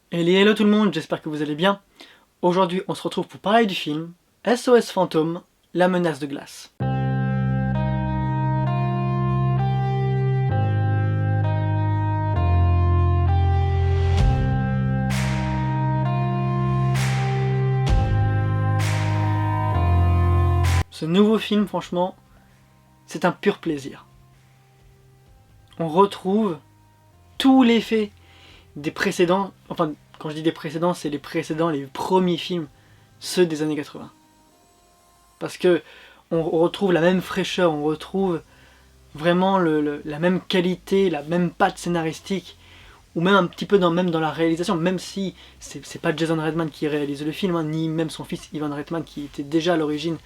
Hello tout le monde, j'espère que vous allez bien. Aujourd'hui, on se retrouve pour parler du film SOS Fantôme, la menace de glace. Ce nouveau film, franchement, c'est un pur plaisir. On retrouve tout l'effet des précédents, enfin, quand je dis des précédents, c'est les précédents, les premiers films, ceux des années 80. Parce que on retrouve la même fraîcheur, on retrouve vraiment la même qualité, la même patte scénaristique, ou même un petit peu même dans la réalisation, même si c'est pas Jason Reitman qui réalise le film, hein, ni même son fils Ivan Reitman qui était déjà à l'origine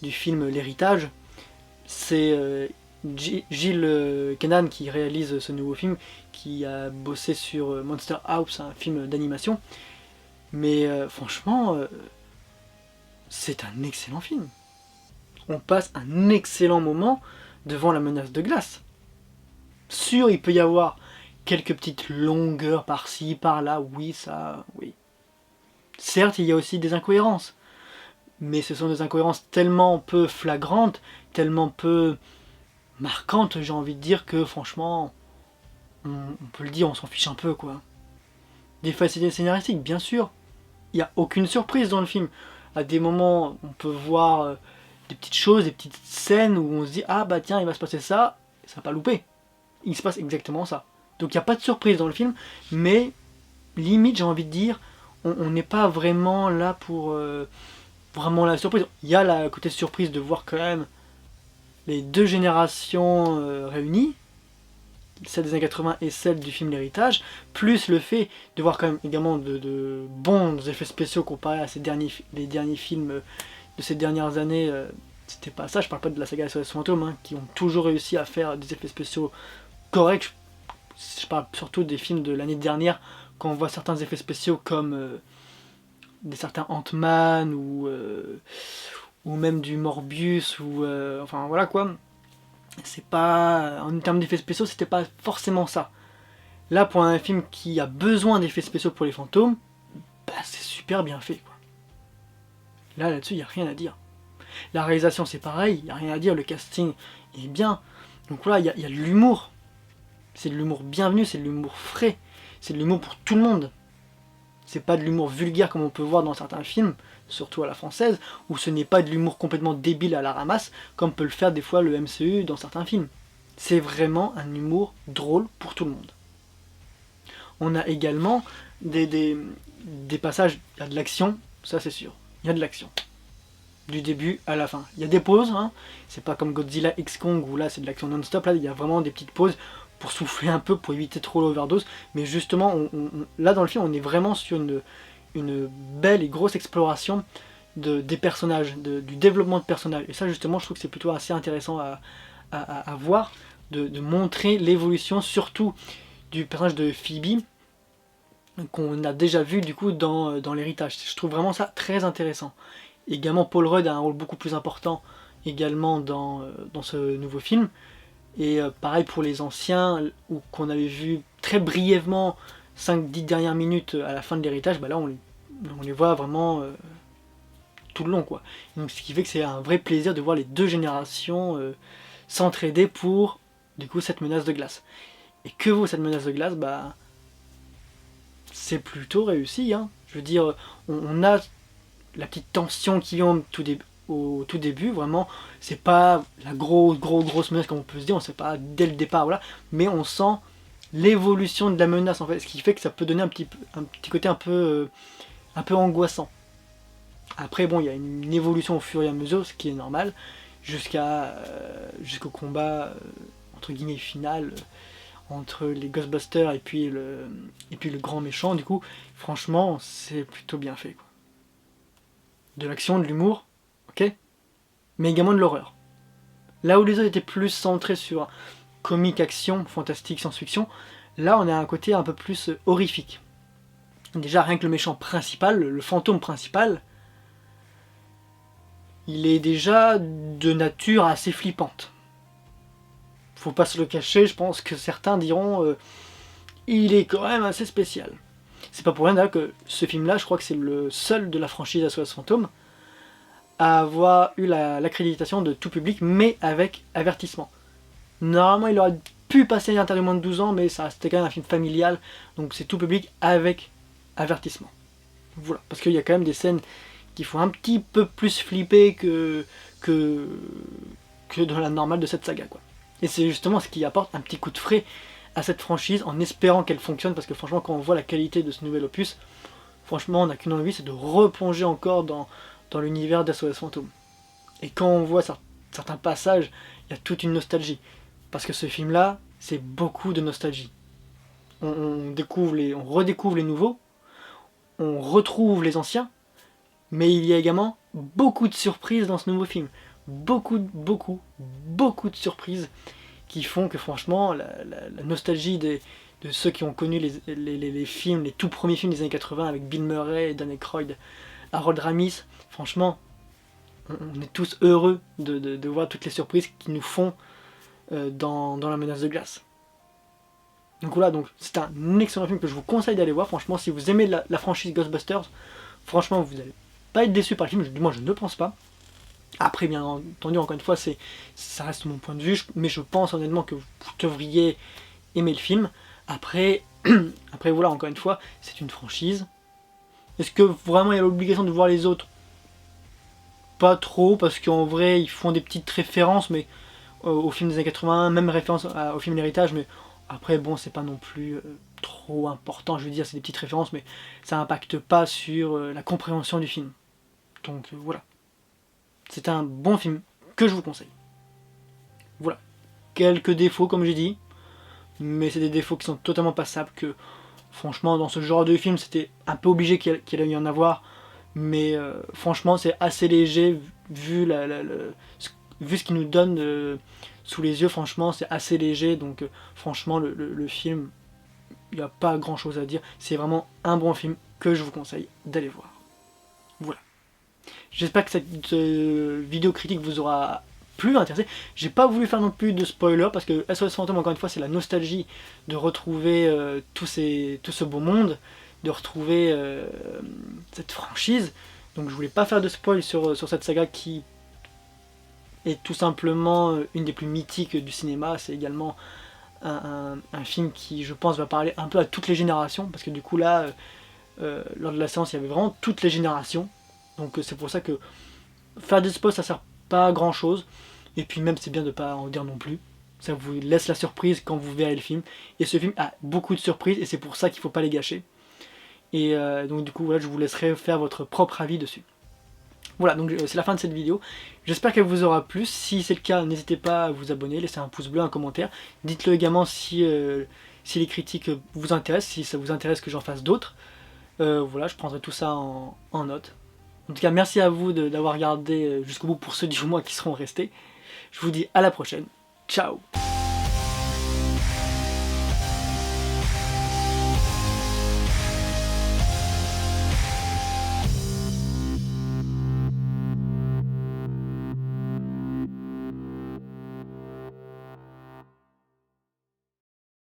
du film L'Héritage, c'est Gilles Kenan qui réalise ce nouveau film, qui a bossé sur Monster House, un film d'animation, mais franchement, c'est un excellent film. On passe un excellent moment devant la menace de glace. Sûr, il peut y avoir quelques petites longueurs par-ci, par-là, oui, ça, oui. Certes, il y a aussi des incohérences, mais ce sont des incohérences tellement peu flagrantes, tellement peu marquantes, j'ai envie de dire, que franchement, on peut le dire, on s'en fiche un peu, quoi. Des facilités scénaristiques, bien sûr, il n'y a aucune surprise dans le film. À des moments, on peut voir des petites choses, des petites scènes où on se dit « Ah bah tiens, il va se passer ça », ça va pas louper. Il se passe exactement ça. Donc il n'y a pas de surprise dans le film, mais limite, j'ai envie de dire, on n'est pas vraiment là pour vraiment la surprise. Il y a la côté surprise de voir quand même les deux générations réunies, celle des années 80 et celle du film L'Héritage, plus le fait de voir quand même également de bons effets spéciaux comparés à les derniers films de ces dernières années. C'était pas ça, je parle pas de la saga SOS Fantôme, hein, qui ont toujours réussi à faire des effets spéciaux corrects. Je parle surtout des films de l'année dernière, quand on voit certains effets spéciaux comme certains Ant-Man ou même du Morbius, ou enfin voilà quoi. C'est pas, en termes d'effets spéciaux, c'était pas forcément ça. Là, pour un film qui a besoin d'effets spéciaux pour les fantômes, bah c'est super bien fait, quoi. Là-dessus, il n'y a rien à dire. La réalisation, c'est pareil, il n'y a rien à dire, le casting est bien. Donc voilà, il y a de l'humour. C'est de l'humour bienvenu, c'est de l'humour frais. C'est de l'humour pour tout le monde. C'est pas de l'humour vulgaire comme on peut voir dans certains films, surtout à la française, où ce n'est pas de l'humour complètement débile à la ramasse, comme peut le faire des fois le MCU dans certains films. C'est vraiment un humour drôle pour tout le monde. On a également des passages, il y a de l'action, ça c'est sûr, il y a de l'action. Du début à la fin. Il y a des pauses, hein. C'est pas comme Godzilla X Kong où là c'est de l'action non-stop, là il y a vraiment des petites pauses pour souffler un peu, pour éviter trop l'overdose, mais justement, là dans le film on est vraiment sur une belle et grosse exploration des personnages, du développement de personnages, et ça justement je trouve que c'est plutôt assez intéressant à voir, de montrer l'évolution surtout du personnage de Phoebe, qu'on a déjà vu du coup dans l'Héritage. Je trouve vraiment ça très intéressant. Également Paul Rudd a un rôle beaucoup plus important également dans ce nouveau film. Et pareil pour les anciens, qu'on avait vu très brièvement 5-10 dernières minutes à la fin de l'Héritage, bah là on les voit vraiment tout le long, quoi. Donc, ce qui fait que c'est un vrai plaisir de voir les deux générations s'entraider pour du coup cette menace de glace. Et que vaut cette menace de glace? Bah c'est plutôt réussi, hein. Je veux dire, on a la petite tension qui vient au tout début, vraiment, c'est pas la grosse menace comme on peut se dire, on sait pas dès le départ, voilà, mais on sent l'évolution de la menace en fait, ce qui fait que ça peut donner un petit côté un peu angoissant. Après bon, il y a une évolution au fur et à mesure, ce qui est normal, jusqu'au combat entre guillemets final entre les Ghostbusters et puis le grand méchant. Du coup, franchement, c'est plutôt bien fait, quoi. De l'action, de l'humour, ok, mais également de l'horreur. Là où les autres étaient plus centrés sur comique, action, fantastique, science-fiction, là on a un côté un peu plus horrifique. Déjà rien que le méchant principal, le fantôme principal, il est déjà de nature assez flippante. Faut pas se le cacher, je pense que certains diront il est quand même assez spécial. C'est pas pour rien d'ailleurs que ce film-là, je crois que c'est le seul de la franchise SOS Fantôme à avoir eu l'accréditation de tout public, mais avec avertissement. Normalement, il aurait pu passer à l'intérieur de moins de 12 ans, mais ça restait quand même un film familial, donc c'est tout public avec avertissement. Voilà, parce qu'il y a quand même des scènes qui font un petit peu plus flipper que dans la normale de cette saga, quoi. Et c'est justement ce qui apporte un petit coup de frais à cette franchise, en espérant qu'elle fonctionne, parce que franchement, quand on voit la qualité de ce nouvel opus, franchement, on n'a qu'une envie, c'est de replonger encore dans l'univers d'SOS Fantôme. Et quand on voit certains passages, il y a toute une nostalgie. Parce que ce film-là, c'est beaucoup de nostalgie. On redécouvre les nouveaux, on retrouve les anciens, mais il y a également beaucoup de surprises dans ce nouveau film. Beaucoup de surprises qui font que franchement, la nostalgie de ceux qui ont connu les films, les tout premiers films des années 80 avec Bill Murray, Dan Aykroyd, Harold Ramis, franchement, on est tous heureux de voir toutes les surprises qu'ils nous font dans La Menace de Glace. Donc voilà, c'est un excellent film que je vous conseille d'aller voir. Franchement, si vous aimez la franchise Ghostbusters, franchement, vous n'allez pas être déçu par le film, du moins je ne pense pas. Après, bien entendu, encore une fois, ça reste mon point de vue, mais je pense honnêtement que vous devriez aimer le film. Après voilà, encore une fois, c'est une franchise. Est-ce que vraiment il y a l'obligation de voir les autres? Pas trop, parce qu'en vrai, ils font des petites références, mais au film des années 80, même référence au film L'Héritage, mais après, bon, c'est pas non plus trop important, je veux dire, c'est des petites références, mais ça n'impacte pas sur la compréhension du film. Donc voilà. C'est un bon film que je vous conseille. Voilà. Quelques défauts, comme j'ai dit, mais c'est des défauts qui sont totalement passables, que franchement, dans ce genre de film, c'était un peu obligé qu'il y en avoir, mais franchement, c'est assez léger, vu ce qu'il nous donne sous les yeux, franchement, c'est assez léger, donc franchement, le film, il n'y a pas grand chose à dire, c'est vraiment un bon film que je vous conseille d'aller voir. Voilà. J'espère que cette vidéo critique vous aura plu, intéressé. J'ai pas voulu faire non plus de spoiler, parce que SOS Fantôme, encore une fois, c'est la nostalgie de retrouver tout ce beau monde, de retrouver cette franchise. Donc je voulais pas faire de spoil sur cette saga qui est tout simplement une des plus mythiques du cinéma. C'est également un film qui, je pense, va parler un peu à toutes les générations, parce que du coup là, lors de la séance, il y avait vraiment toutes les générations. Donc c'est pour ça que faire des spoils, ça sert pas à grand chose. Et puis même, c'est bien de pas en dire non plus. Ça vous laisse la surprise quand vous verrez le film. Et ce film a beaucoup de surprises, et c'est pour ça qu'il faut pas les gâcher. Et donc du coup, voilà, je vous laisserai faire votre propre avis dessus. Voilà, donc c'est la fin de cette vidéo. J'espère qu'elle vous aura plu. Si c'est le cas, n'hésitez pas à vous abonner, laissez un pouce bleu, un commentaire. Dites-le également si les critiques vous intéressent, si ça vous intéresse que j'en fasse d'autres. Voilà, je prendrai tout ça en note. En tout cas, merci à vous d'avoir regardé jusqu'au bout, pour ceux du moins qui seront restés. Je vous dis à la prochaine. Ciao!